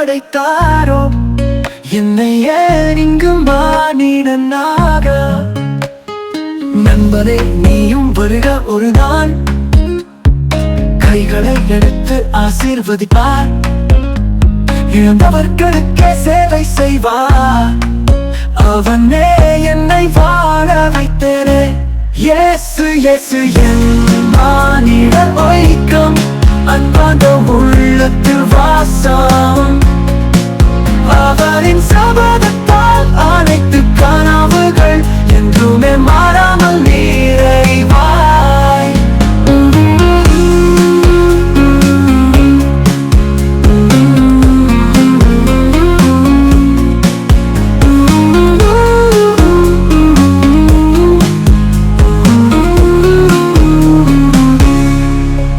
படைத்தாரோ என்னை ஏன் இங்கு மானிடனாக? நண்பனே, நீயும் வருக ஒரு நாள், கைகளை எடுத்து ஆசீர்வதிப்பார், இழந்தவர்களுக்கே சேவை செய்வார். அவனே என்னை வாழ வைத்தேனே. இயேசு இயேசு என் மானிட ஒய்க்கம், அன்பான உள்ளத்தில் வாசம். அவரின் சபதத்தால் அனைத்து கனவுகள் என்றுமே மாறாமல் நிறைவாய்.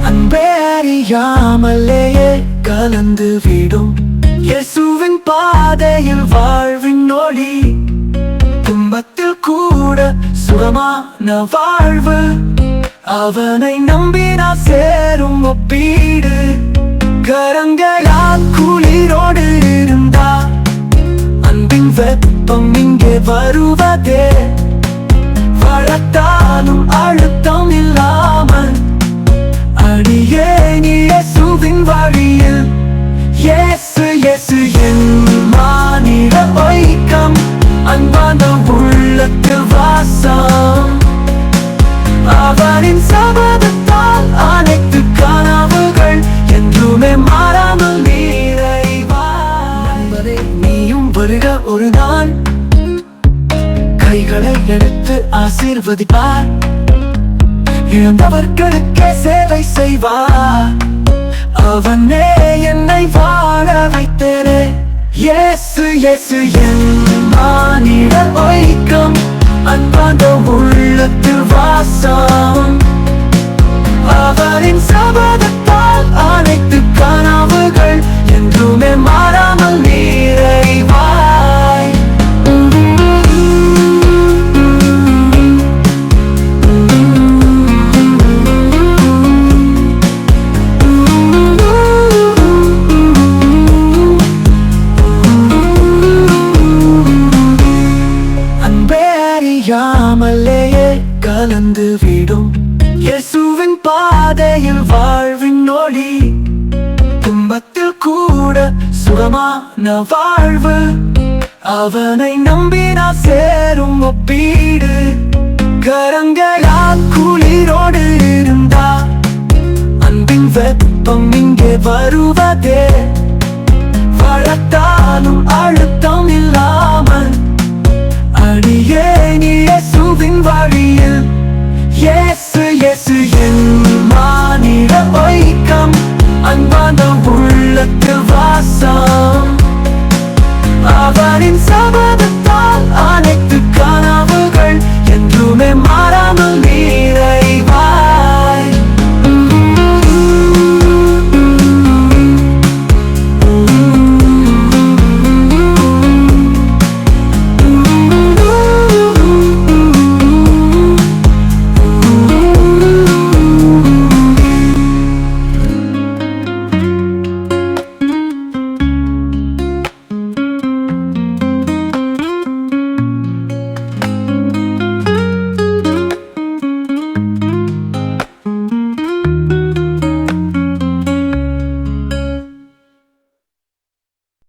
அன்பே அறியாமலேயே கலந்து விடும் இயேசுவின் பாதையில் வாழ்வின் ஒளி. துன்பத்தில் கூட சுகமான வாழ்வு, அவனை நம்பினால் சேரும் ஒப்பீடு. கரங்களால் குளிரோடு இருந்தா அன்பின் வெப்பம் இங்கே வருவதே. வளர்த்தாலும் அழுத்தம் இல்லாமல் அடியே நீ இயேசுவின் வழியில். இயேசு இயேசு என் மானிட ஒய்க்கம், அன்பான உள்ளத்தில் வாசம். அவரின் சபதத்தால் அனைத்து கனவுகள் என்றுமே மாறாமல் நிறைவாய். நண்பனே, நீயும் வருக ஒரு நாள், கைகளை எடுத்து ஆசீர்வதிப்பார், இழந்தவர்களுக்கே சேவை செய்வார். அவனே என்னை வாழ வைத்தேனே. இயேசு இயேசு என் மானிட ஒய்க்கம், அன்பான உள்ளத்தில் வாசம். அவரின் சபதத்தால் அனைத்து கனவுகள் என்றுமே மாறாமல் நிறைவாய். அறியாமலேயே கலந்து விடும் இயேசுவின் பாதையில் வாழ்வின் ஒளி. துன்பத்தில் கூட சுகமான வாழ்வு, அவனை நம்பினால் சேரும் ஒப்பீடு. கரங்களால் குளிரோடு இருந்தா அன்பின் வெப்பம் இங்கே வருவதே. வளர்த்தாலும் அழுத்தம் இல்லாமல் அடியே நீ இயேசுவின் வழியில். இயேசு இயேசு என் மானிட ஒய்